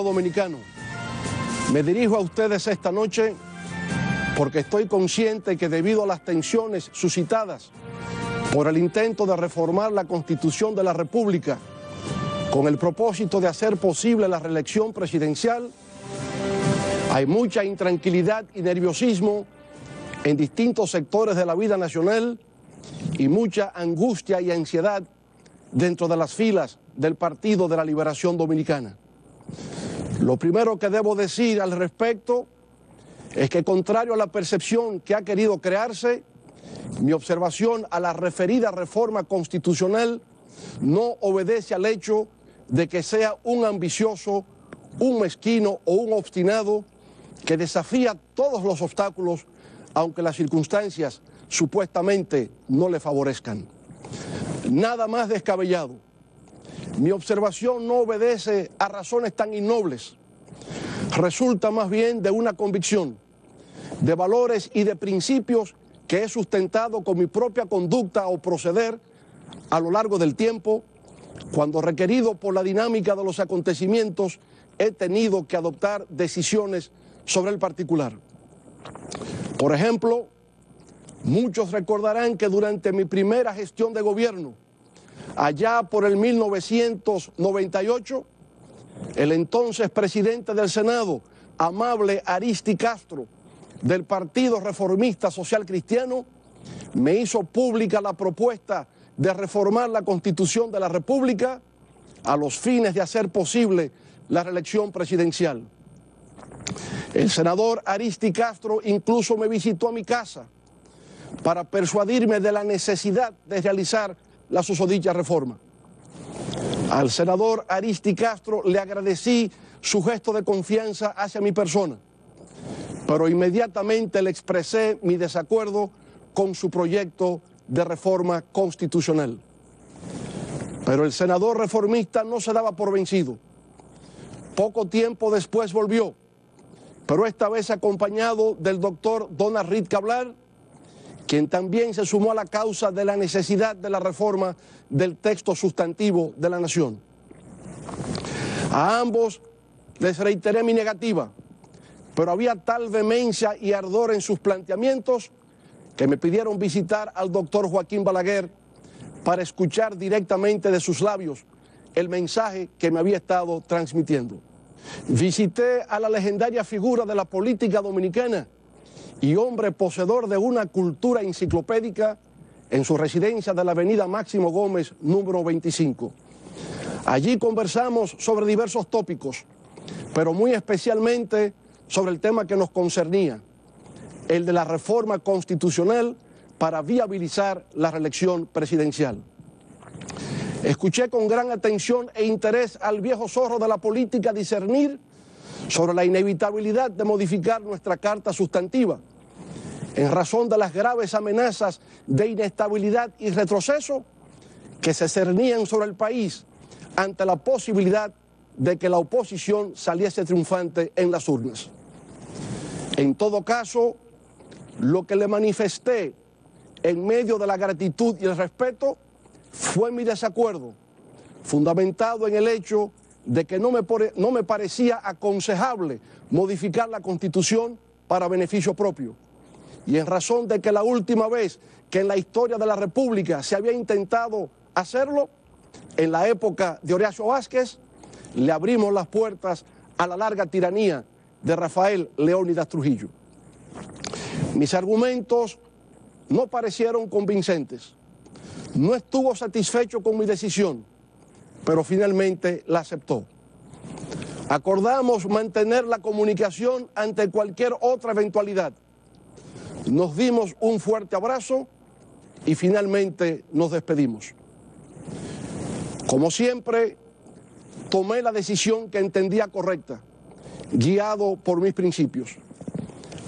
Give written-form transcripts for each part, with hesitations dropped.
dominicano. Me dirijo a ustedes esta noche porque estoy consciente que debido a las tensiones suscitadas por el intento de reformar la Constitución de la República con el propósito de hacer posible la reelección presidencial, hay mucha intranquilidad y nerviosismo en distintos sectores de la vida nacional y mucha angustia y ansiedad dentro de las filas del Partido de la Liberación Dominicana. Lo primero que debo decir al respecto es que, contrario a la percepción que ha querido crearse, mi observación a la referida reforma constitucional no obedece al hecho de que sea un ambicioso, un mezquino o un obstinado que desafía todos los obstáculos, aunque las circunstancias supuestamente no le favorezcan. Nada más descabellado. Mi observación no obedece a razones tan innobles. Resulta más bien de una convicción, de valores y de principios que he sustentado con mi propia conducta o proceder a lo largo del tiempo, cuando requerido por la dinámica de los acontecimientos he tenido que adoptar decisiones sobre el particular. Por ejemplo, muchos recordarán que durante mi primera gestión de gobierno, allá por el 1998, el entonces presidente del Senado, amable Aristi Castro, del Partido Reformista Social Cristiano, me hizo pública la propuesta de reformar la Constitución de la República a los fines de hacer posible la reelección presidencial. El senador Aristi Castro incluso me visitó a mi casa para persuadirme de la necesidad de realizar la susodicha reforma. Al senador Aristi Castro le agradecí su gesto de confianza hacia mi persona, pero inmediatamente le expresé mi desacuerdo con su proyecto de reforma constitucional. Pero el senador reformista no se daba por vencido. Poco tiempo después volvió, pero esta vez acompañado del doctor Donald Reed Cabral, quien también se sumó a la causa de la necesidad de la reforma del texto sustantivo de la nación. A ambos les reiteré mi negativa, pero había tal vehemencia y ardor en sus planteamientos que me pidieron visitar al doctor Joaquín Balaguer para escuchar directamente de sus labios el mensaje que me había estado transmitiendo. Visité a la legendaria figura de la política dominicana y hombre poseedor de una cultura enciclopédica en su residencia de la avenida Máximo Gómez, número 25. Allí conversamos sobre diversos tópicos, pero muy especialmente sobre el tema que nos concernía, el de la reforma constitucional para viabilizar la reelección presidencial. Escuché con gran atención e interés al viejo zorro de la política discernir sobre la inevitabilidad de modificar nuestra carta sustantiva en razón de las graves amenazas de inestabilidad y retroceso que se cernían sobre el país ante la posibilidad de que la oposición saliese triunfante en las urnas. En todo caso, lo que le manifesté en medio de la gratitud y el respeto fue mi desacuerdo, fundamentado en el hecho de que no me parecía aconsejable modificar la Constitución para beneficio propio. Y en razón de que la última vez que en la historia de la República se había intentado hacerlo, en la época de Horacio Vázquez, le abrimos las puertas a la larga tiranía de Rafael Leónidas Trujillo. Mis argumentos no parecieron convincentes. No estuvo satisfecho con mi decisión, pero finalmente la aceptó. Acordamos mantener la comunicación ante cualquier otra eventualidad. Nos dimos un fuerte abrazo y finalmente nos despedimos. Como siempre, tomé la decisión que entendía correcta, guiado por mis principios.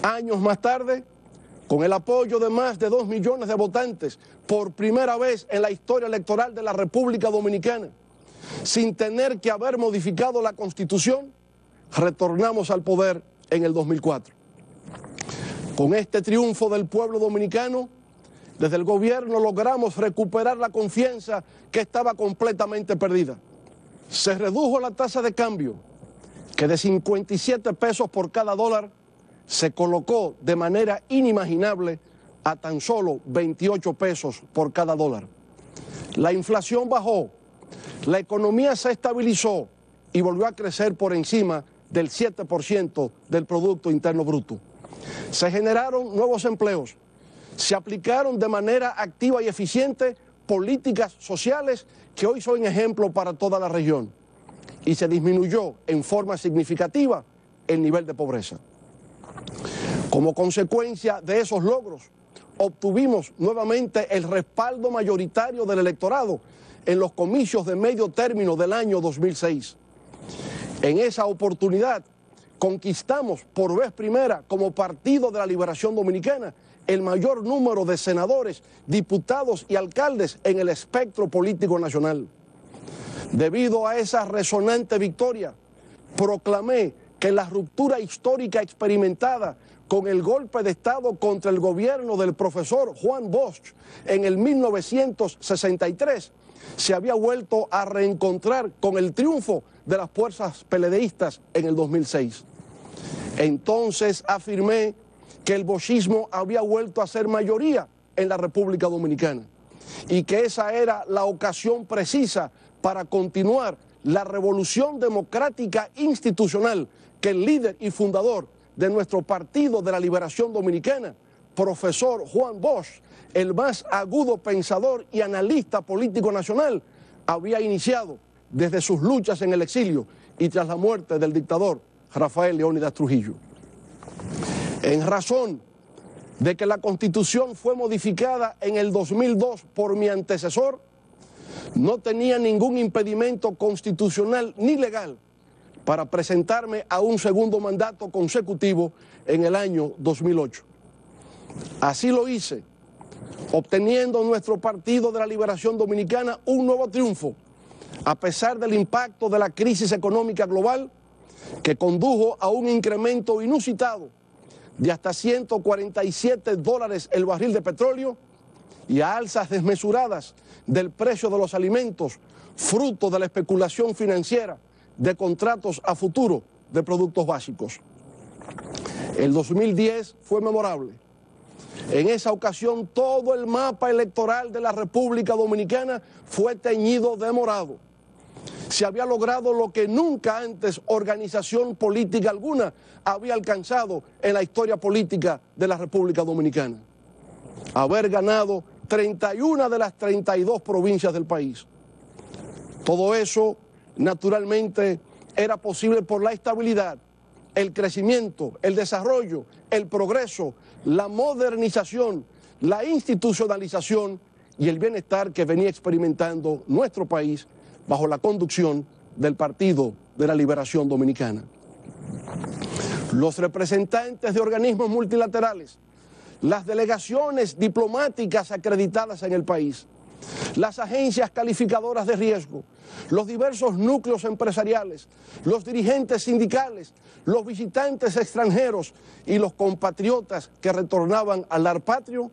Años más tarde, con el apoyo de más de 2 millones de votantes, por primera vez en la historia electoral de la República Dominicana, sin tener que haber modificado la Constitución, retornamos al poder en el 2004. Con este triunfo del pueblo dominicano, desde el gobierno logramos recuperar la confianza que estaba completamente perdida. Se redujo la tasa de cambio, que de 57 pesos por cada dólar se colocó de manera inimaginable a tan solo 28 pesos por cada dólar. La inflación bajó, la economía se estabilizó y volvió a crecer por encima del 7% del Producto Interno Bruto. Se generaron nuevos empleos, se aplicaron de manera activa y eficiente políticas sociales que hoy son ejemplo para toda la región y se disminuyó en forma significativa el nivel de pobreza. Como consecuencia de esos logros, obtuvimos nuevamente el respaldo mayoritario del electorado en los comicios de medio término del año 2006. En esa oportunidad conquistamos por vez primera como Partido de la Liberación Dominicana el mayor número de senadores, diputados y alcaldes en el espectro político nacional. Debido a esa resonante victoria, proclamé que la ruptura histórica experimentada con el golpe de Estado contra el gobierno del profesor Juan Bosch en el 1963 se había vuelto a reencontrar con el triunfo de las fuerzas PLDistas en el 2006. Entonces afirmé que el boschismo había vuelto a ser mayoría en la República Dominicana y que esa era la ocasión precisa para continuar la revolución democrática institucional que el líder y fundador de nuestro Partido de la Liberación Dominicana, profesor Juan Bosch, el más agudo pensador y analista político nacional, había iniciado desde sus luchas en el exilio y tras la muerte del dictador Rafael Leónidas Trujillo. En razón de que la Constitución fue modificada en el 2002 por mi antecesor, no tenía ningún impedimento constitucional ni legal para presentarme a un segundo mandato consecutivo en el año 2008. Así lo hice, obteniendo nuestro Partido de la Liberación Dominicana un nuevo triunfo, a pesar del impacto de la crisis económica global que condujo a un incremento inusitado de hasta $147 el barril de petróleo y a alzas desmesuradas del precio de los alimentos, fruto de la especulación financiera de contratos a futuro de productos básicos. El 2010 fue memorable. En esa ocasión todo el mapa electoral de la República Dominicana fue teñido de morado. Se había logrado lo que nunca antes organización política alguna había alcanzado en la historia política de la República Dominicana. Haber ganado 31 de las 32 provincias del país. Todo eso, naturalmente, era posible por la estabilidad, el crecimiento, el desarrollo, el progreso, la modernización, la institucionalización y el bienestar que venía experimentando nuestro país bajo la conducción del Partido de la Liberación Dominicana. Los representantes de organismos multilaterales, las delegaciones diplomáticas acreditadas en el país, las agencias calificadoras de riesgo, los diversos núcleos empresariales, los dirigentes sindicales, los visitantes extranjeros y los compatriotas que retornaban al lar patrio,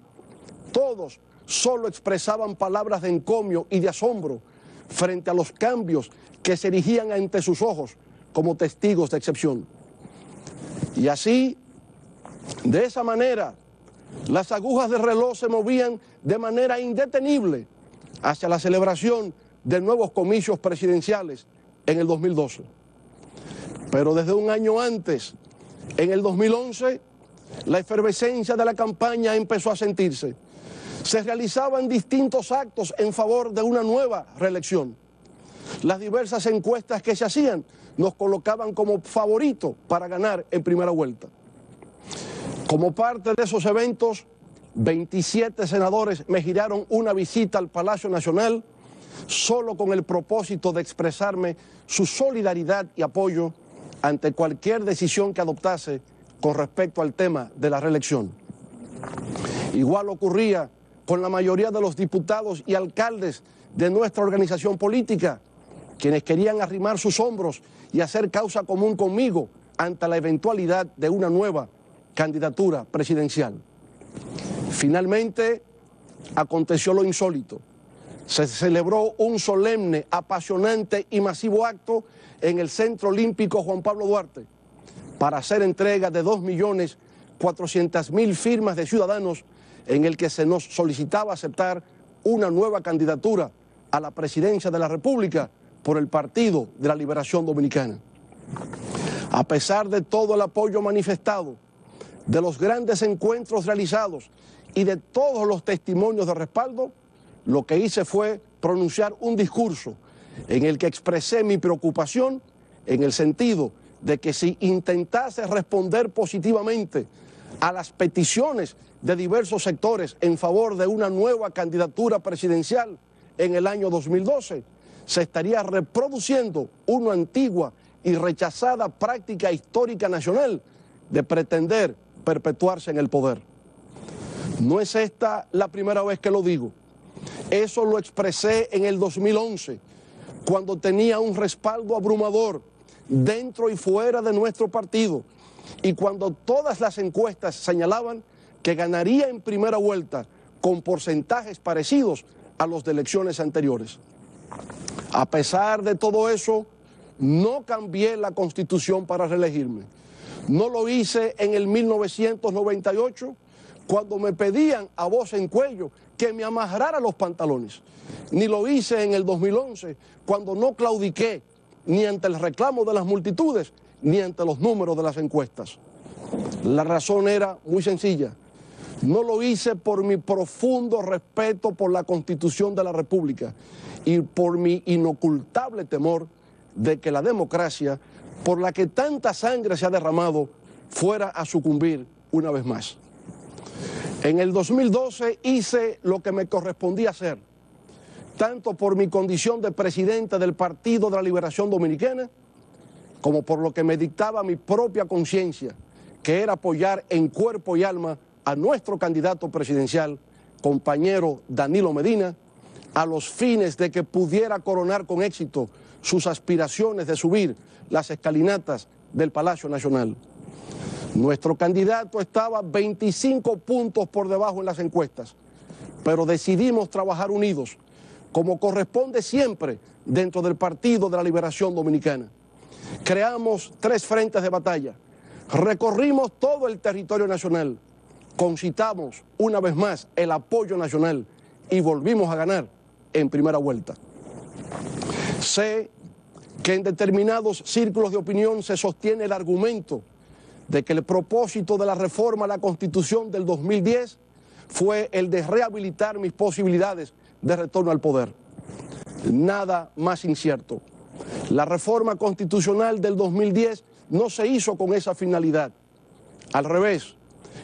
todos solo expresaban palabras de encomio y de asombro frente a los cambios que se erigían ante sus ojos como testigos de excepción. Y así, de esa manera, las agujas del reloj se movían de manera indetenible hacia la celebración de nuevos comicios presidenciales en el 2012. Pero desde un año antes, en el 2011, la efervescencia de la campaña empezó a sentirse. Se realizaban distintos actos en favor de una nueva reelección. Las diversas encuestas que se hacían nos colocaban como favorito para ganar en primera vuelta. Como parte de esos eventos, 27 senadores me giraron una visita al Palacio Nacional solo con el propósito de expresarme su solidaridad y apoyo ante cualquier decisión que adoptase con respecto al tema de la reelección. Igual ocurría con la mayoría de los diputados y alcaldes de nuestra organización política, quienes querían arrimar sus hombros y hacer causa común conmigo ante la eventualidad de una nueva candidatura presidencial. Finalmente, aconteció lo insólito. se celebró un solemne, apasionante y masivo acto en el Centro Olímpico Juan Pablo Duarte para hacer entrega de 2.400.000 firmas de ciudadanos en el que se nos solicitaba aceptar una nueva candidatura a la presidencia de la República por el Partido de la Liberación Dominicana. A pesar de todo el apoyo manifestado, de los grandes encuentros realizados y de todos los testimonios de respaldo, lo que hice fue pronunciar un discurso en el que expresé mi preocupación en el sentido de que si intentase responder positivamente a las peticiones de diversos sectores en favor de una nueva candidatura presidencial en el año 2012, se estaría reproduciendo una antigua y rechazada práctica histórica nacional de pretender perpetuarse en el poder. No es esta la primera vez que lo digo. Eso lo expresé en el 2011, cuando tenía un respaldo abrumador dentro y fuera de nuestro partido, y cuando todas las encuestas señalaban que ganaría en primera vuelta con porcentajes parecidos a los de elecciones anteriores. A pesar de todo eso, no cambié la Constitución para reelegirme. No lo hice en el 1998, cuando me pedían a voz en cuello que me amarrara los pantalones. Ni lo hice en el 2011, cuando no claudiqué ni ante el reclamo de las multitudes, ni ante los números de las encuestas. La razón era muy sencilla. No lo hice por mi profundo respeto por la Constitución de la República y por mi inocultable temor de que la democracia, por la que tanta sangre se ha derramado, fuera a sucumbir una vez más. En el 2012 hice lo que me correspondía hacer, tanto por mi condición de presidente del Partido de la Liberación Dominicana, como por lo que me dictaba mi propia conciencia, que era apoyar en cuerpo y alma a nuestro candidato presidencial, compañero Danilo Medina, a los fines de que pudiera coronar con éxito sus aspiraciones de subir las escalinatas del Palacio Nacional. Nuestro candidato estaba 25 puntos por debajo en las encuestas, pero decidimos trabajar unidos, como corresponde siempre dentro del Partido de la Liberación Dominicana. Creamos 3 frentes de batalla, recorrimos todo el territorio nacional, concitamos una vez más el apoyo nacional y volvimos a ganar en primera vuelta. Sé que en determinados círculos de opinión se sostiene el argumento de que el propósito de la reforma a la Constitución del 2010 fue el de rehabilitar mis posibilidades de retorno al poder. Nada más incierto. La reforma constitucional del 2010 no se hizo con esa finalidad. Al revés,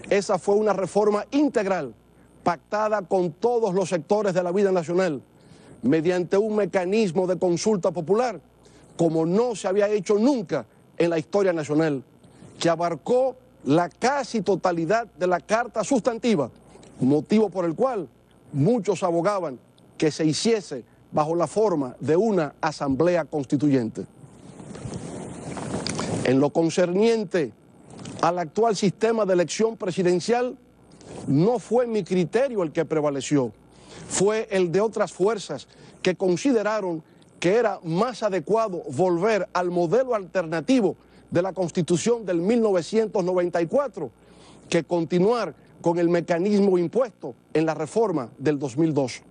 esa fue una reforma integral, pactada con todos los sectores de la vida nacional, mediante un mecanismo de consulta popular, como no se había hecho nunca en la historia nacional, que abarcó la casi totalidad de la Carta Sustantiva, motivo por el cual muchos abogaban que se hiciese bajo la forma de una asamblea constituyente. En lo concerniente al actual sistema de elección presidencial, no fue mi criterio el que prevaleció, fue el de otras fuerzas que consideraron que era más adecuado volver al modelo alternativo de la Constitución del 1994 que continuar con el mecanismo impuesto en la reforma del 2002.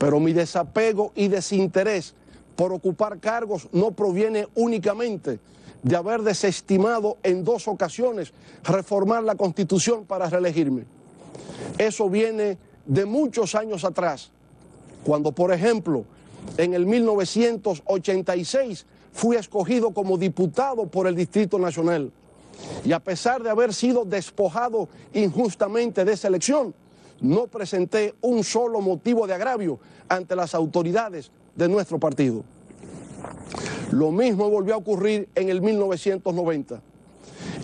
Pero mi desapego y desinterés por ocupar cargos no proviene únicamente de haber desestimado en 2 ocasiones reformar la Constitución para reelegirme. Eso viene de muchos años atrás, cuando, por ejemplo, en el 1986 fui escogido como diputado por el Distrito Nacional y a pesar de haber sido despojado injustamente de esa elección, no presenté un solo motivo de agravio ante las autoridades de nuestro partido. Lo mismo volvió a ocurrir en el 1990.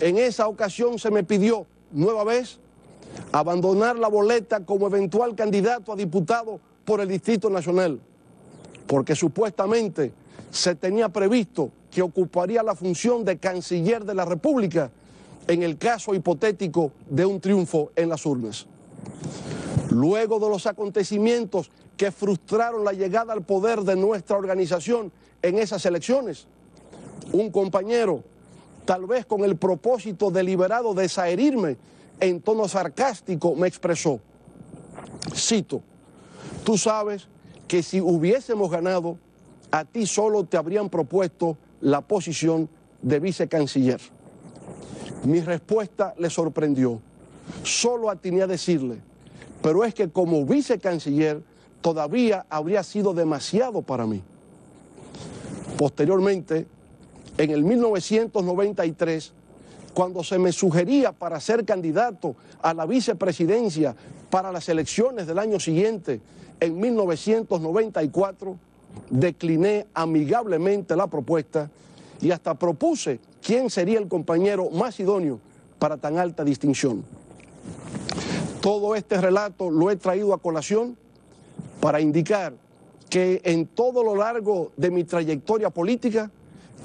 En esa ocasión se me pidió, nueva vez, abandonar la boleta como eventual candidato a diputado por el Distrito Nacional, porque supuestamente se tenía previsto que ocuparía la función de canciller de la República en el caso hipotético de un triunfo en las urnas. Luego de los acontecimientos que que frustraron la llegada al poder de nuestra organización en esas elecciones. Un compañero, tal vez con el propósito deliberado de desherirme, en tono sarcástico me expresó, cito, tú sabes que si hubiésemos ganado, a ti solo te habrían propuesto la posición de vicecanciller. Mi respuesta le sorprendió. Solo atiné a decirle, pero es que como vicecanciller todavía habría sido demasiado para mí. Posteriormente, en el 1993, cuando se me sugería para ser candidato a la vicepresidencia para las elecciones del año siguiente, en 1994, decliné amigablemente la propuesta y hasta propuse quién sería el compañero más idóneo para tan alta distinción. Todo este relato lo he traído a colación para indicar que en todo lo largo de mi trayectoria política,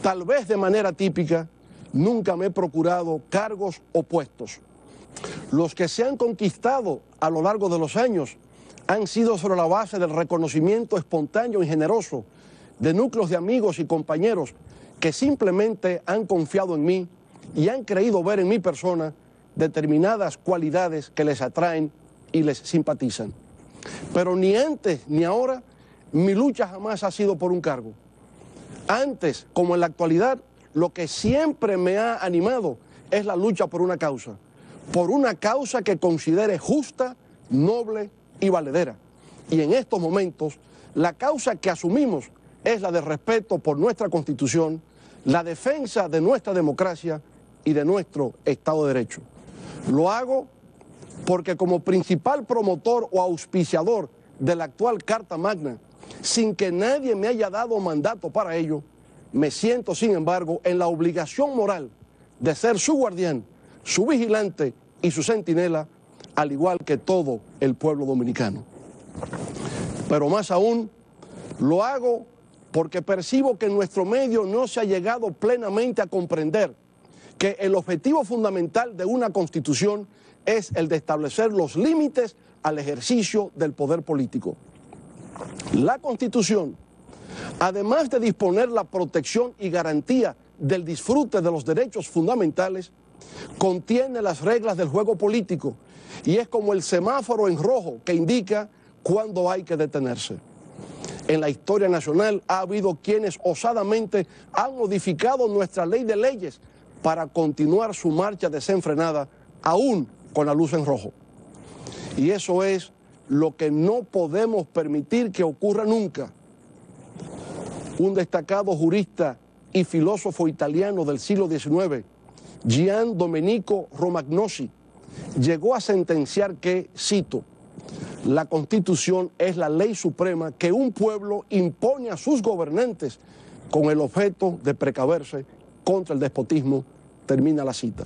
tal vez de manera típica, nunca me he procurado cargos o puestos. Los que se han conquistado a lo largo de los años han sido sobre la base del reconocimiento espontáneo y generoso de núcleos de amigos y compañeros que simplemente han confiado en mí y han creído ver en mi persona determinadas cualidades que les atraen y les simpatizan. Pero ni antes ni ahora mi lucha jamás ha sido por un cargo. Antes, como en la actualidad, lo que siempre me ha animado es la lucha por una causa que considere justa, noble y valedera. Y en estos momentos, la causa que asumimos es la de respeto por nuestra Constitución, la defensa de nuestra democracia y de nuestro Estado de Derecho. Lo hago porque como principal promotor o auspiciador de la actual Carta Magna, sin que nadie me haya dado mandato para ello, me siento, sin embargo, en la obligación moral de ser su guardián, su vigilante y su centinela, al igual que todo el pueblo dominicano. Pero más aún, lo hago porque percibo que en nuestro medio no se ha llegado plenamente a comprender que el objetivo fundamental de una Constitución es el de establecer los límites al ejercicio del poder político. La Constitución, además de disponer la protección y garantía del disfrute de los derechos fundamentales, contiene las reglas del juego político y es como el semáforo en rojo que indica cuándo hay que detenerse. En la historia nacional ha habido quienes osadamente han modificado nuestra ley de leyes para continuar su marcha desenfrenada, aún con la luz en rojo. Y eso es lo que no podemos permitir que ocurra nunca. Un destacado jurista y filósofo italiano del siglo XIX, Gian Domenico Romagnosi, llegó a sentenciar que, cito, la Constitución es la ley suprema que un pueblo impone a sus gobernantes con el objeto de precaverse contra el despotismo, termina la cita.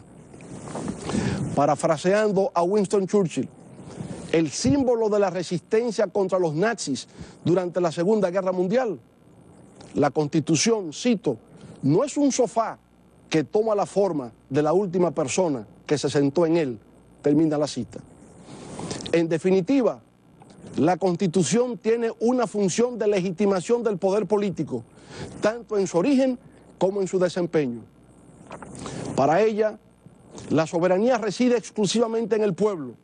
Parafraseando a Winston Churchill, el símbolo de la resistencia contra los nazis durante la Segunda Guerra Mundial, la Constitución, cito, no es un sofá que toma la forma de la última persona que se sentó en él, termina la cita. En definitiva, la Constitución tiene una función de legitimación del poder político, tanto en su origen como en su desempeño. Para ella, la soberanía reside exclusivamente en el pueblo,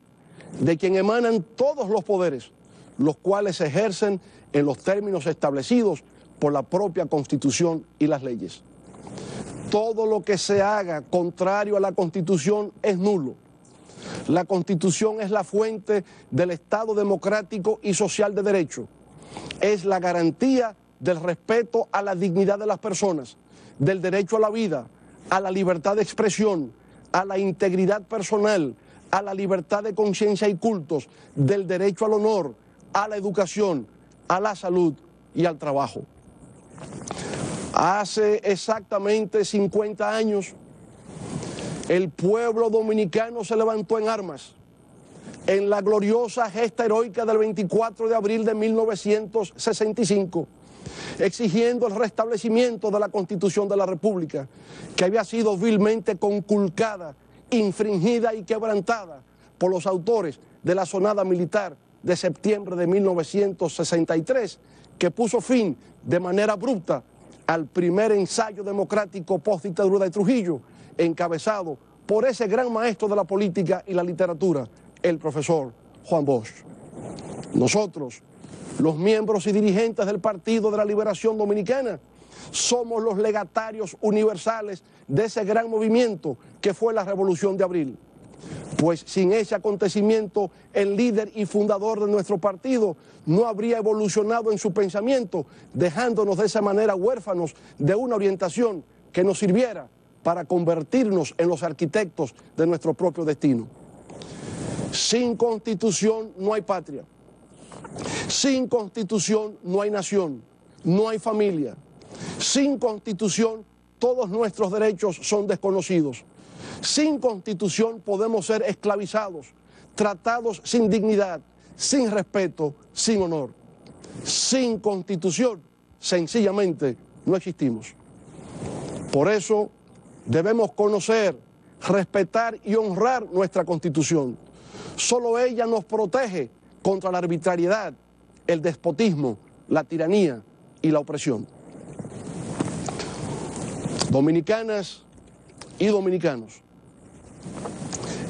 de quien emanan todos los poderes, los cuales se ejercen en los términos establecidos por la propia Constitución y las leyes. Todo lo que se haga contrario a la Constitución es nulo. La Constitución es la fuente del Estado democrático y social de derecho. Es la garantía del respeto a la dignidad de las personas, del derecho a la vida, a la libertad de expresión, a la integridad personal, a la libertad de conciencia y cultos, del derecho al honor, a la educación, a la salud y al trabajo. Hace exactamente 50 años, el pueblo dominicano se levantó en armas en la gloriosa gesta heroica del 24 de abril de 1965, exigiendo el restablecimiento de la Constitución de la República, que había sido vilmente conculcada, infringida y quebrantada por los autores de la sonada militar de septiembre de 1963, que puso fin de manera abrupta al primer ensayo democrático post-dictadura de Trujillo, encabezado por ese gran maestro de la política y la literatura, el profesor Juan Bosch. Nosotros, los miembros y dirigentes del Partido de la Liberación Dominicana, somos los legatarios universales de ese gran movimiento que fue la Revolución de Abril. Pues sin ese acontecimiento, el líder y fundador de nuestro partido no habría evolucionado en su pensamiento, dejándonos de esa manera huérfanos de una orientación que nos sirviera para convertirnos en los arquitectos de nuestro propio destino. Sin Constitución no hay patria. Sin Constitución no hay nación, no hay familia. Sin Constitución todos nuestros derechos son desconocidos. Sin Constitución podemos ser esclavizados, tratados sin dignidad, sin respeto, sin honor. Sin Constitución, sencillamente, no existimos. Por eso debemos conocer, respetar y honrar nuestra Constitución. Solo ella nos protege contra la arbitrariedad, el despotismo, la tiranía y la opresión. Dominicanas y dominicanos,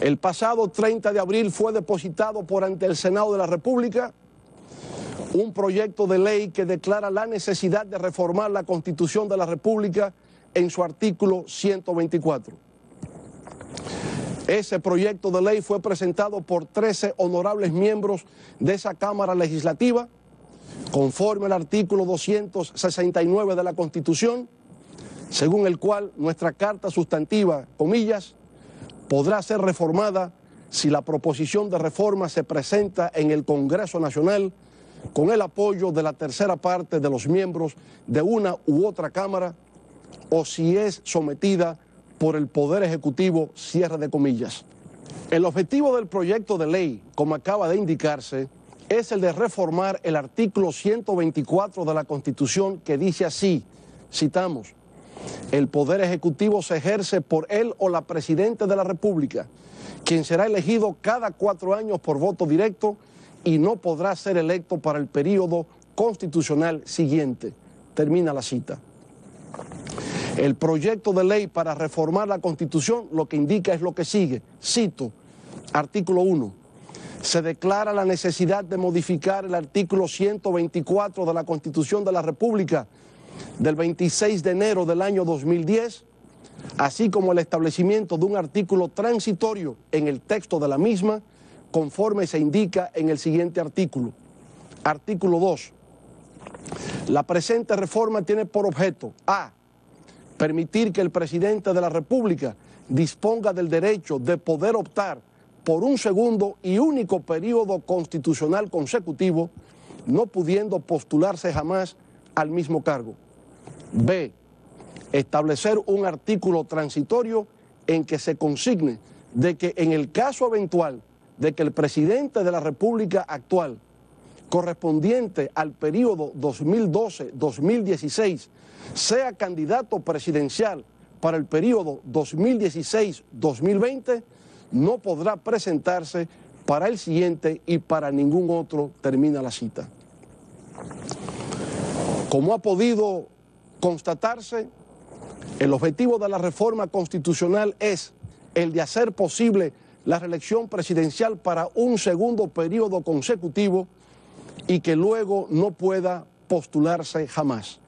el pasado 30 de abril fue depositado ante el Senado de la República un proyecto de ley que declara la necesidad de reformar la Constitución de la República en su artículo 124. Ese proyecto de ley fue presentado por 13 honorables miembros de esa Cámara Legislativa, conforme al artículo 269 de la Constitución, según el cual nuestra Carta Sustantiva, comillas, podrá ser reformada si la proposición de reforma se presenta en el Congreso Nacional con el apoyo de la tercera parte de los miembros de una u otra Cámara o si es sometida por el Poder Ejecutivo, cierre de comillas. El objetivo del proyecto de ley, como acaba de indicarse, es el de reformar el artículo 124 de la Constitución que dice así, citamos, el Poder Ejecutivo se ejerce por él o la Presidenta de la República, quien será elegido cada 4 años por voto directo y no podrá ser electo para el período constitucional siguiente. Termina la cita. El proyecto de ley para reformar la Constitución lo que indica es lo que sigue. Cito, artículo 1. Se declara la necesidad de modificar el artículo 124 de la Constitución de la República del 26 de enero del año 2010, así como el establecimiento de un artículo transitorio en el texto de la misma, conforme se indica en el siguiente artículo. Artículo 2. La presente reforma tiene por objeto a. Permitir que el presidente de la República disponga del derecho de poder optar por un segundo y único periodo constitucional consecutivo, no pudiendo postularse jamás al mismo cargo. B. Establecer un artículo transitorio en que se consigne de que en el caso eventual de que el presidente de la República actual, correspondiente al periodo 2012-2016, sea candidato presidencial para el periodo 2016-2020, no podrá presentarse para el siguiente y para ningún otro, termina la cita. Como ha podido constatarse, el objetivo de la reforma constitucional es el de hacer posible la reelección presidencial para un segundo periodo consecutivo y que luego no pueda postularse jamás.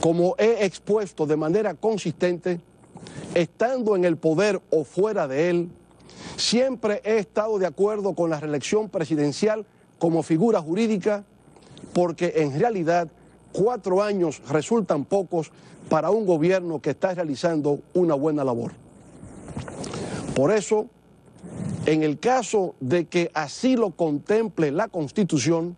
Como he expuesto de manera consistente, estando en el poder o fuera de él, siempre he estado de acuerdo con la reelección presidencial como figura jurídica, porque en realidad 4 años resultan pocos para un gobierno que está realizando una buena labor. Por eso, en el caso de que así lo contemple la Constitución,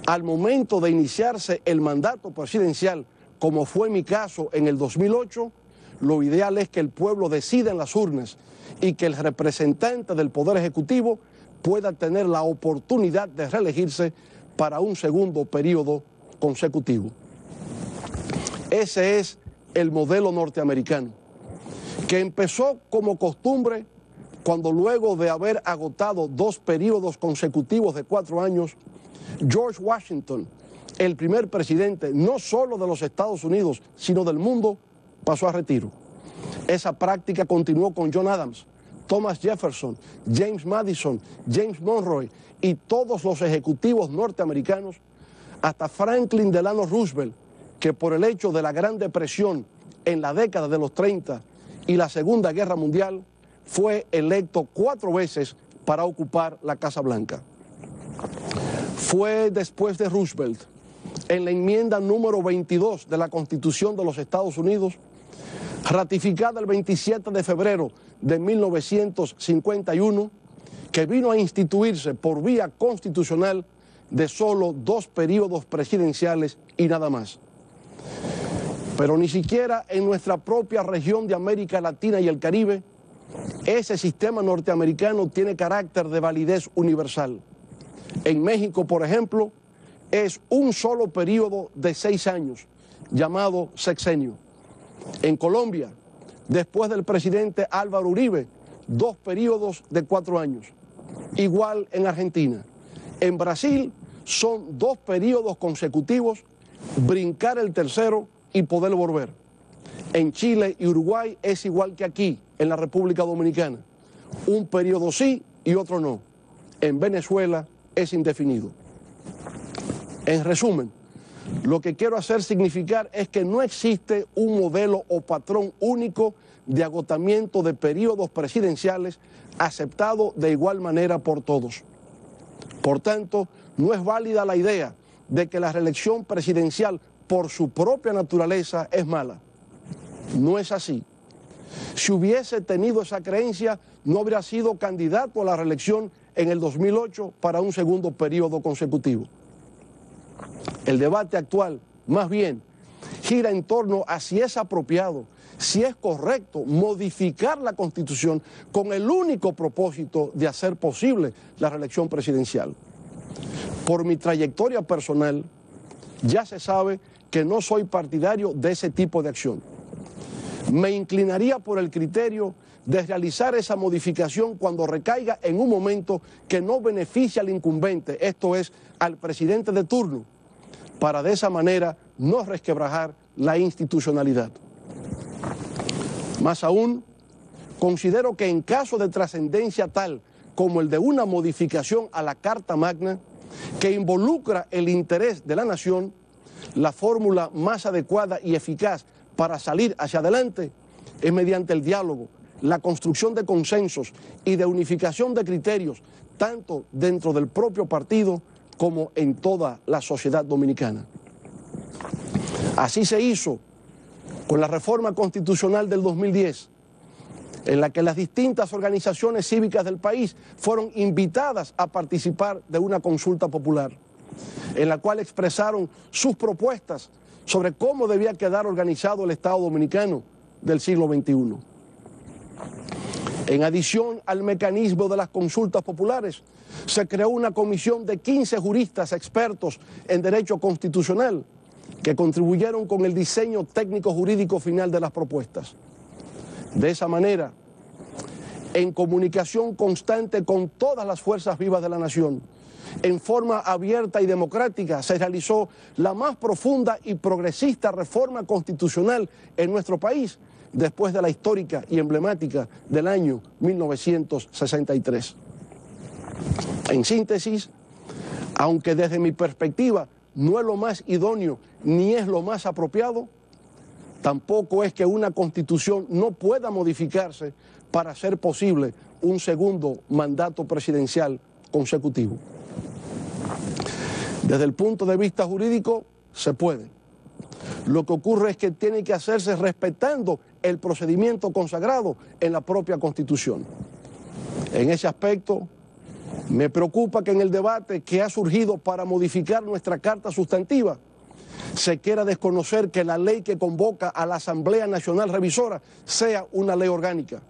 al momento de iniciarse el mandato presidencial, como fue mi caso en el 2008, lo ideal es que el pueblo decida en las urnas y que el representante del Poder Ejecutivo pueda tener la oportunidad de reelegirse para un segundo periodo consecutivo. Ese es el modelo norteamericano, que empezó como costumbre cuando luego de haber agotado 2 periodos consecutivos de 4 años, George Washington, el primer presidente no solo de los Estados Unidos, sino del mundo, pasó a retiro. Esa práctica continuó con John Adams, Thomas Jefferson, James Madison, James Monroe y todos los ejecutivos norteamericanos, hasta Franklin Delano Roosevelt, que por el hecho de la Gran Depresión en la década de los 30 y la Segunda Guerra Mundial, fue electo 4 veces para ocupar la Casa Blanca. Fue después de Roosevelt, en la enmienda número 22 de la Constitución de los Estados Unidos, ratificada el 27 de febrero de 1951, que vino a instituirse por vía constitucional de solo 2 periodos presidenciales y nada más. Pero ni siquiera en nuestra propia región de América Latina y el Caribe, ese sistema norteamericano tiene carácter de validez universal. En México, por ejemplo, es un solo periodo de 6 años, llamado sexenio. En Colombia, después del presidente Álvaro Uribe, 2 periodos de 4 años. Igual en Argentina. En Brasil son 2 periodos consecutivos, brincar el tercero y poder volver. En Chile y Uruguay es igual que aquí, en la República Dominicana. Un periodo sí y otro no. En Venezuela es indefinido. En resumen, lo que quiero hacer significar es que no existe un modelo o patrón único de agotamiento de periodos presidenciales aceptado de igual manera por todos. Por tanto, no es válida la idea de que la reelección presidencial por su propia naturaleza es mala. No es así. Si hubiese tenido esa creencia, no habría sido candidato a la reelección en el 2008 para un segundo periodo consecutivo. El debate actual, más bien, gira en torno a si es apropiado, si es correcto modificar la Constitución con el único propósito de hacer posible la reelección presidencial. Por mi trayectoria personal, ya se sabe que no soy partidario de ese tipo de acción. Me inclinaría por el criterio de realizar esa modificación cuando recaiga en un momento que no beneficie al incumbente, esto es, al presidente de turno, para de esa manera no resquebrajar la institucionalidad. Más aún, considero que en caso de trascendencia tal como el de una modificación a la Carta Magna, que involucra el interés de la nación, la fórmula más adecuada y eficaz para salir hacia adelante es mediante el diálogo, la construcción de consensos y de unificación de criterios, tanto dentro del propio partido como en toda la sociedad dominicana. Así se hizo con la reforma constitucional del 2010, en la que las distintas organizaciones cívicas del país fueron invitadas a participar de una consulta popular, en la cual expresaron sus propuestas sobre cómo debía quedar organizado el Estado dominicano del siglo XXI. En adición al mecanismo de las consultas populares, se creó una comisión de 15 juristas expertos en derecho constitucional que contribuyeron con el diseño técnico jurídico final de las propuestas. De esa manera, en comunicación constante con todas las fuerzas vivas de la nación, en forma abierta y democrática, se realizó la más profunda y progresista reforma constitucional en nuestro país después de la histórica y emblemática del año 1963. En síntesis, aunque desde mi perspectiva no es lo más idóneo ni es lo más apropiado, tampoco es que una constitución no pueda modificarse para hacer posible un segundo mandato presidencial consecutivo. Desde el punto de vista jurídico, se puede. Lo que ocurre es que tiene que hacerse respetando el procedimiento consagrado en la propia Constitución. En ese aspecto, me preocupa que en el debate que ha surgido para modificar nuestra Carta Sustantiva, se quiera desconocer que la ley que convoca a la Asamblea Nacional Revisora sea una ley orgánica,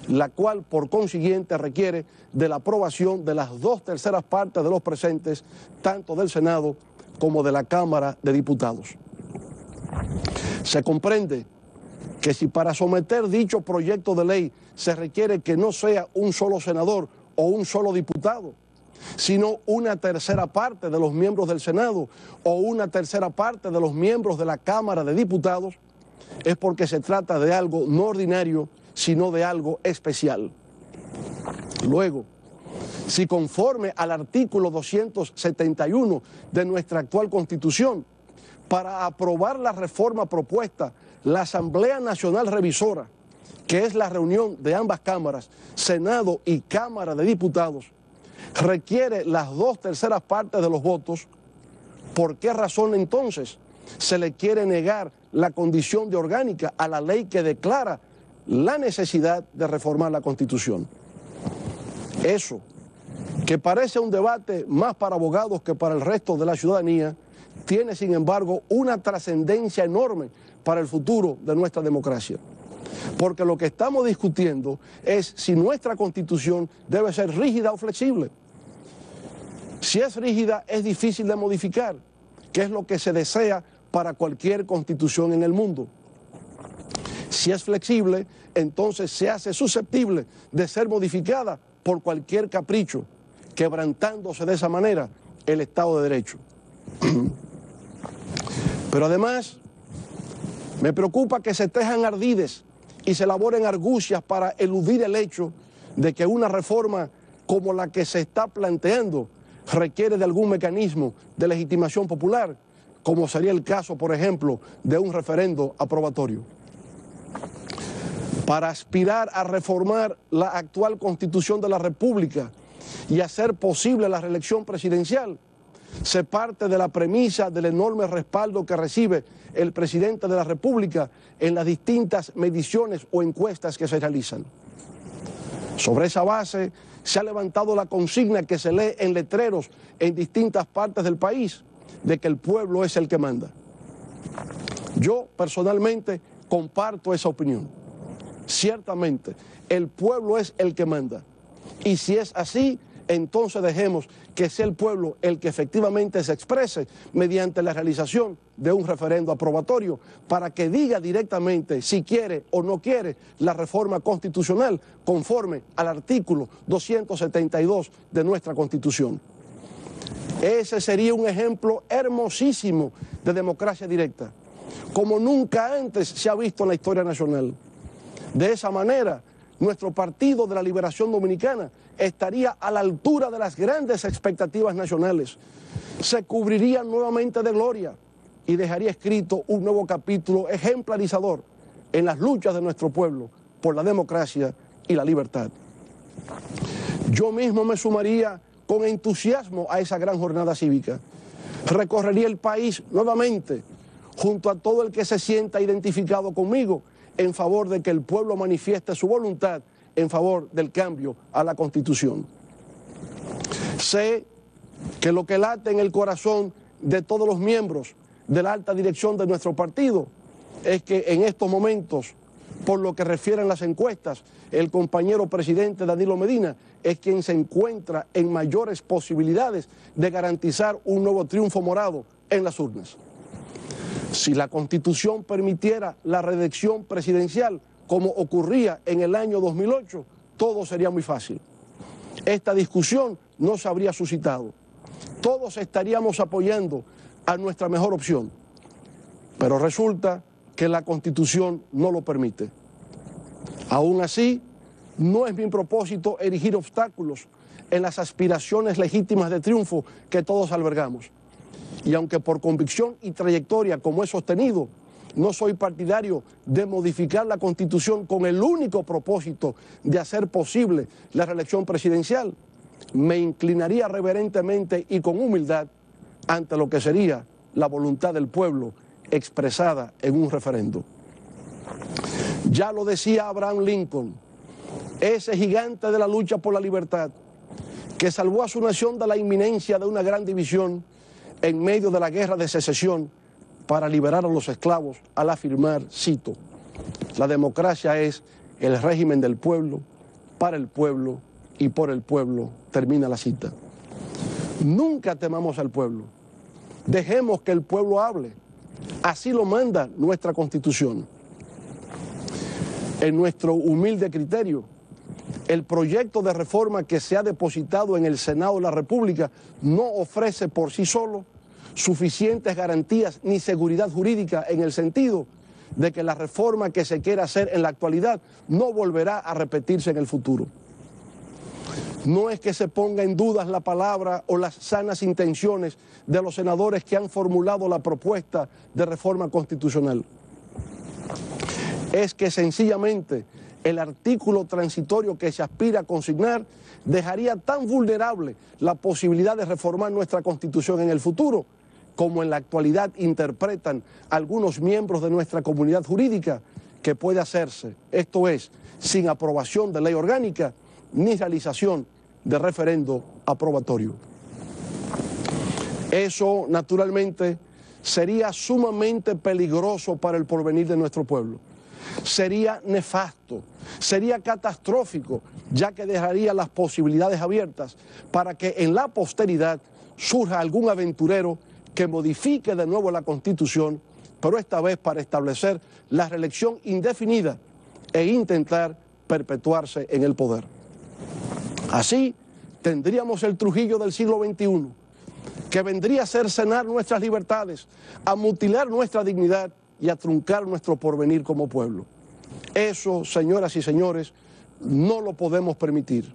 la cual por consiguiente requiere de la aprobación de las 2/3 partes de los presentes, tanto del Senado como de la Cámara de Diputados. Se comprende que si para someter dicho proyecto de ley se requiere que no sea un solo senador o un solo diputado, sino una tercera parte de los miembros del Senado o una tercera parte de los miembros de la Cámara de Diputados, es porque se trata de algo no ordinario, sino de algo especial. Luego, si conforme al artículo 271 de nuestra actual Constitución, para aprobar la reforma propuesta, la Asamblea Nacional Revisora, que es la reunión de ambas cámaras, Senado y Cámara de Diputados, requiere las 2/3 partes de los votos, ¿por qué razón entonces se le quiere negar la condición de orgánica a la ley que declara la necesidad de reformar la Constitución? Eso, que parece un debate más para abogados que para el resto de la ciudadanía, tiene sin embargo una trascendencia enorme para el futuro de nuestra democracia. Porque lo que estamos discutiendo es si nuestra Constitución debe ser rígida o flexible. Si es rígida, es difícil de modificar, que es lo que se desea para cualquier constitución en el mundo. Si es flexible, entonces se hace susceptible de ser modificada por cualquier capricho, quebrantándose de esa manera el Estado de Derecho. Pero además, me preocupa que se tejan ardides y se elaboren argucias para eludir el hecho de que una reforma como la que se está planteando requiere de algún mecanismo de legitimación popular, como sería el caso, por ejemplo, de un referendo aprobatorio. Para aspirar a reformar la actual Constitución de la República y hacer posible la reelección presidencial, se parte de la premisa del enorme respaldo que recibe el presidente de la República en las distintas mediciones o encuestas que se realizan. Sobre esa base se ha levantado la consigna que se lee en letreros en distintas partes del país, de que el pueblo es el que manda. Yo personalmente comparto esa opinión. Ciertamente, el pueblo es el que manda. Y si es así, entonces dejemos que sea el pueblo el que efectivamente se exprese mediante la realización de un referendo aprobatorio para que diga directamente si quiere o no quiere la reforma constitucional conforme al artículo 272 de nuestra Constitución. Ese sería un ejemplo hermosísimo de democracia directa, como nunca antes se ha visto en la historia nacional. De esa manera, nuestro Partido de la Liberación Dominicana estaría a la altura de las grandes expectativas nacionales, se cubriría nuevamente de gloria y dejaría escrito un nuevo capítulo ejemplarizador en las luchas de nuestro pueblo por la democracia y la libertad. Yo mismo me sumaría con entusiasmo a esa gran jornada cívica. Recorrería el país nuevamente junto a todo el que se sienta identificado conmigo en favor de que el pueblo manifieste su voluntad en favor del cambio a la Constitución. Sé que lo que late en el corazón de todos los miembros de la alta dirección de nuestro partido es que en estos momentos, por lo que refieren las encuestas, el compañero presidente Danilo Medina es quien se encuentra en mayores posibilidades de garantizar un nuevo triunfo morado en las urnas. Si la Constitución permitiera la reelección presidencial, como ocurría en el año 2008, todo sería muy fácil. Esta discusión no se habría suscitado. Todos estaríamos apoyando a nuestra mejor opción. Pero resulta que la Constitución no lo permite. Aún así, no es mi propósito erigir obstáculos en las aspiraciones legítimas de triunfo que todos albergamos. Y aunque por convicción y trayectoria, como he sostenido, no soy partidario de modificar la Constitución con el único propósito de hacer posible la reelección presidencial, me inclinaría reverentemente y con humildad ante lo que sería la voluntad del pueblo expresada en un referendo. Ya lo decía Abraham Lincoln, ese gigante de la lucha por la libertad, que salvó a su nación de la inminencia de una gran división en medio de la guerra de secesión para liberar a los esclavos al afirmar, cito, la democracia es el régimen del pueblo, para el pueblo y por el pueblo, termina la cita. Nunca temamos al pueblo, dejemos que el pueblo hable, así lo manda nuestra Constitución. En nuestro humilde criterio, el proyecto de reforma que se ha depositado en el Senado de la República no ofrece por sí solo suficientes garantías ni seguridad jurídica en el sentido de que la reforma que se quiera hacer en la actualidad no volverá a repetirse en el futuro. No es que se ponga en duda la palabra o las sanas intenciones de los senadores que han formulado la propuesta de reforma constitucional. Es que sencillamente el artículo transitorio que se aspira a consignar dejaría tan vulnerable la posibilidad de reformar nuestra Constitución en el futuro, como en la actualidad interpretan algunos miembros de nuestra comunidad jurídica, que puede hacerse, esto es, sin aprobación de ley orgánica ni realización de referendo aprobatorio. Eso, naturalmente, sería sumamente peligroso para el porvenir de nuestro pueblo. Sería nefasto, sería catastrófico, ya que dejaría las posibilidades abiertas para que en la posteridad surja algún aventurero que modifique de nuevo la Constitución, pero esta vez para establecer la reelección indefinida e intentar perpetuarse en el poder. Así tendríamos el Trujillo del siglo XXI, que vendría a cercenar nuestras libertades, a mutilar nuestra dignidad y a truncar nuestro porvenir como pueblo. Eso, señoras y señores, no lo podemos permitir.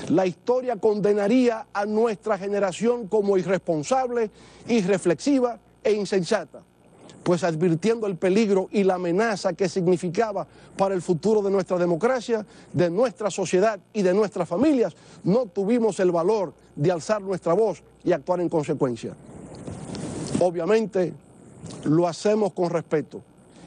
La historia condenaría a nuestra generación como irresponsable, irreflexiva e insensata, pues advirtiendo el peligro y la amenaza que significaba para el futuro de nuestra democracia, de nuestra sociedad y de nuestras familias, no tuvimos el valor de alzar nuestra voz y actuar en consecuencia. Obviamente, lo hacemos con respeto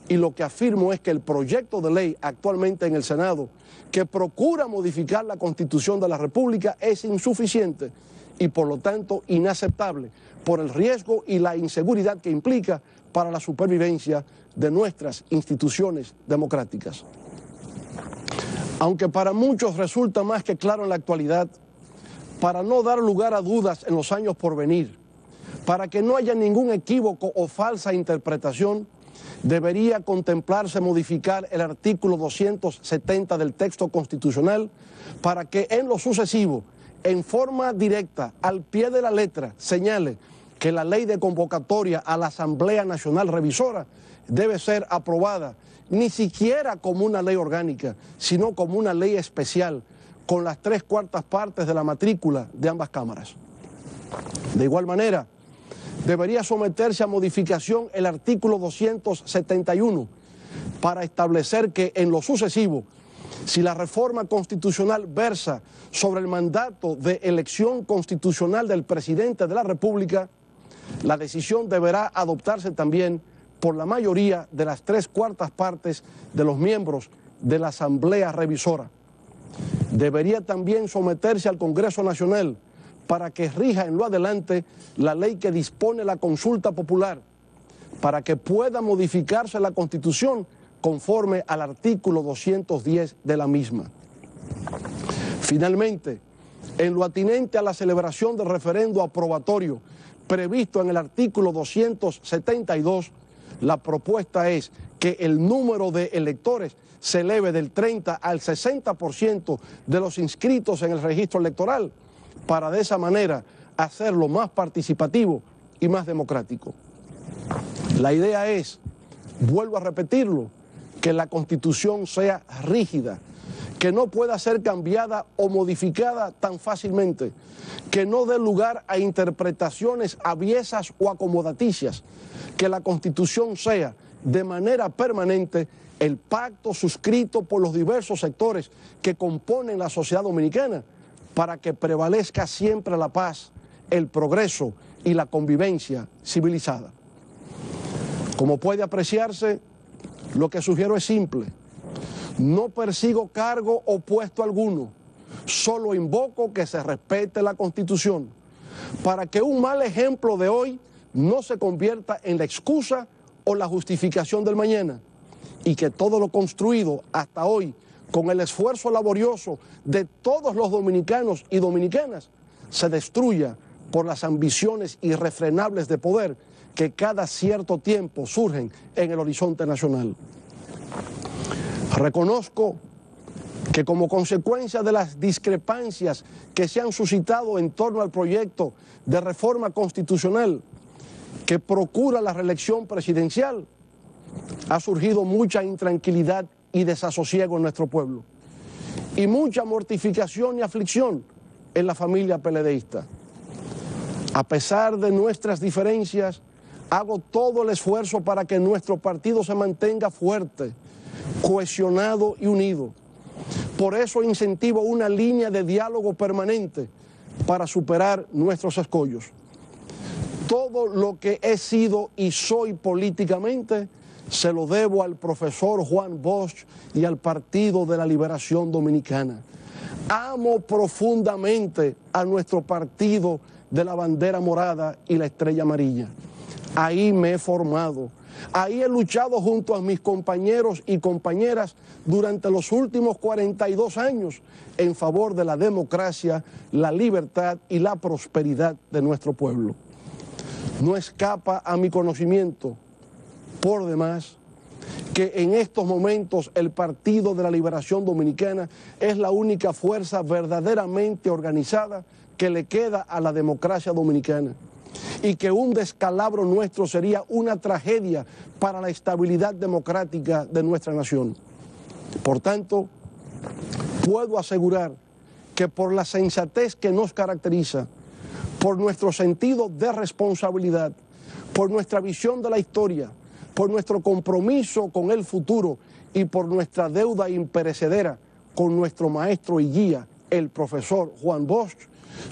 y lo que afirmo es que el proyecto de ley actualmente en el Senado que procura modificar la Constitución de la República es insuficiente y por lo tanto inaceptable por el riesgo y la inseguridad que implica para la supervivencia de nuestras instituciones democráticas. Aunque para muchos resulta más que claro en la actualidad, para no dar lugar a dudas en los años por venir, para que no haya ningún equívoco o falsa interpretación, debería contemplarse modificar el artículo 270 del texto constitucional para que en lo sucesivo, en forma directa, al pie de la letra, señale que la ley de convocatoria a la Asamblea Nacional Revisora debe ser aprobada ni siquiera como una ley orgánica, sino como una ley especial, con las 3/4 partes de la matrícula de ambas cámaras. De igual manera, debería someterse a modificación el artículo 271 para establecer que en lo sucesivo, si la reforma constitucional versa sobre el mandato de elección constitucional del presidente de la República, la decisión deberá adoptarse también por la mayoría de las 3/4 partes de los miembros de la Asamblea Revisora. Debería también someterse al Congreso Nacional para que rija en lo adelante la ley que dispone la consulta popular, para que pueda modificarse la Constitución conforme al artículo 210 de la misma. Finalmente, en lo atinente a la celebración del referendo aprobatorio previsto en el artículo 272, la propuesta es que el número de electores se eleve del 30 al 60% de los inscritos en el registro electoral, para de esa manera hacerlo más participativo y más democrático. La idea es, vuelvo a repetirlo, que la Constitución sea rígida, que no pueda ser cambiada o modificada tan fácilmente, que no dé lugar a interpretaciones aviesas o acomodaticias, que la Constitución sea de manera permanente el pacto suscrito por los diversos sectores que componen la sociedad dominicana para que prevalezca siempre la paz, el progreso y la convivencia civilizada. Como puede apreciarse, lo que sugiero es simple. No persigo cargo o puesto alguno, solo invoco que se respete la Constitución, para que un mal ejemplo de hoy no se convierta en la excusa o la justificación del mañana, y que todo lo construido hasta hoy, con el esfuerzo laborioso de todos los dominicanos y dominicanas, se destruya por las ambiciones irrefrenables de poder que cada cierto tiempo surgen en el horizonte nacional. Reconozco que como consecuencia de las discrepancias que se han suscitado en torno al proyecto de reforma constitucional que procura la reelección presidencial, ha surgido mucha intranquilidad y desasosiego en nuestro pueblo, y mucha mortificación y aflicción en la familia PLDista. A pesar de nuestras diferencias, hago todo el esfuerzo para que nuestro partido se mantenga fuerte, cohesionado y unido. Por eso incentivo una línea de diálogo permanente para superar nuestros escollos. Todo lo que he sido y soy políticamente se lo debo al profesor Juan Bosch y al Partido de la Liberación Dominicana. Amo profundamente a nuestro partido de la bandera morada y la estrella amarilla. Ahí me he formado, ahí he luchado junto a mis compañeros y compañeras durante los últimos 42 años en favor de la democracia, la libertad y la prosperidad de nuestro pueblo. No escapa a mi conocimiento, por demás, que en estos momentos el Partido de la Liberación Dominicana es la única fuerza verdaderamente organizada que le queda a la democracia dominicana, y que un descalabro nuestro sería una tragedia para la estabilidad democrática de nuestra nación. Por tanto, puedo asegurar que por la sensatez que nos caracteriza, por nuestro sentido de responsabilidad, por nuestra visión de la historia, por nuestro compromiso con el futuro y por nuestra deuda imperecedera con nuestro maestro y guía, el profesor Juan Bosch,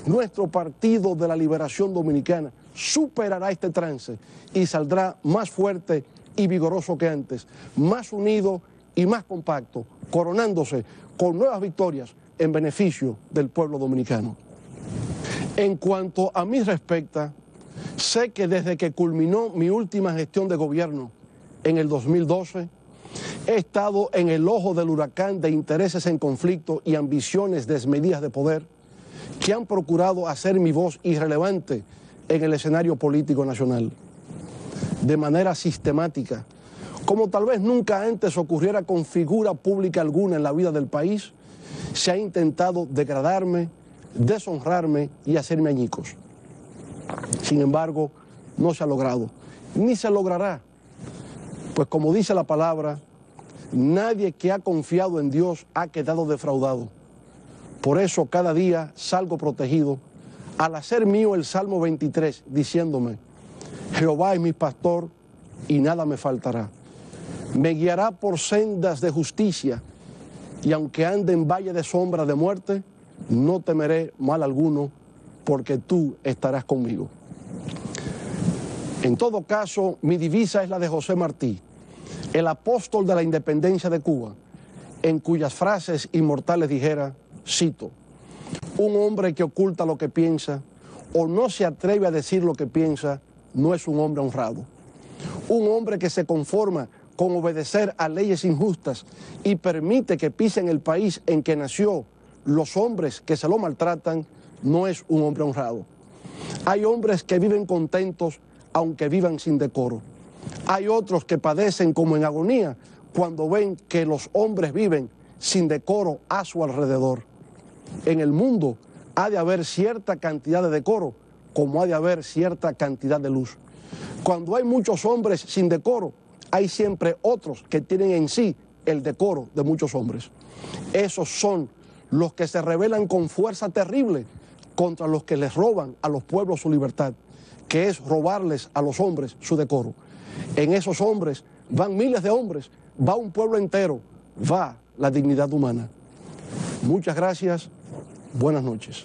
nuestro Partido de la Liberación Dominicana superará este trance y saldrá más fuerte y vigoroso que antes, más unido y más compacto, coronándose con nuevas victorias en beneficio del pueblo dominicano. En cuanto a mí respecta, sé que desde que culminó mi última gestión de gobierno en el 2012, he estado en el ojo del huracán de intereses en conflicto y ambiciones desmedidas de poder que han procurado hacer mi voz irrelevante en el escenario político nacional. De manera sistemática, como tal vez nunca antes ocurriera con figura pública alguna en la vida del país, se ha intentado degradarme, deshonrarme y hacerme añicos. Sin embargo, no se ha logrado, ni se logrará, pues como dice la palabra, nadie que ha confiado en Dios ha quedado defraudado. Por eso cada día salgo protegido al hacer mío el Salmo 23, diciéndome: Jehová es mi pastor y nada me faltará. Me guiará por sendas de justicia, y aunque ande en valle de sombra de muerte, no temeré mal alguno, porque tú estarás conmigo. En todo caso, mi divisa es la de José Martí, el apóstol de la independencia de Cuba, en cuyas frases inmortales dijera, cito: un hombre que oculta lo que piensa o no se atreve a decir lo que piensa no es un hombre honrado. Un hombre que se conforma con obedecer a leyes injustas y permite que pisen el país en que nació los hombres que se lo maltratan no es un hombre honrado. Hay hombres que viven contentos aunque vivan sin decoro. Hay otros que padecen como en agonía cuando ven que los hombres viven sin decoro a su alrededor. En el mundo ha de haber cierta cantidad de decoro, como ha de haber cierta cantidad de luz. Cuando hay muchos hombres sin decoro, hay siempre otros que tienen en sí el decoro de muchos hombres. Esos son los que se rebelan con fuerza terrible contra los que les roban a los pueblos su libertad, que es robarles a los hombres su decoro. En esos hombres van miles de hombres, va un pueblo entero, va la dignidad humana. Muchas gracias, buenas noches.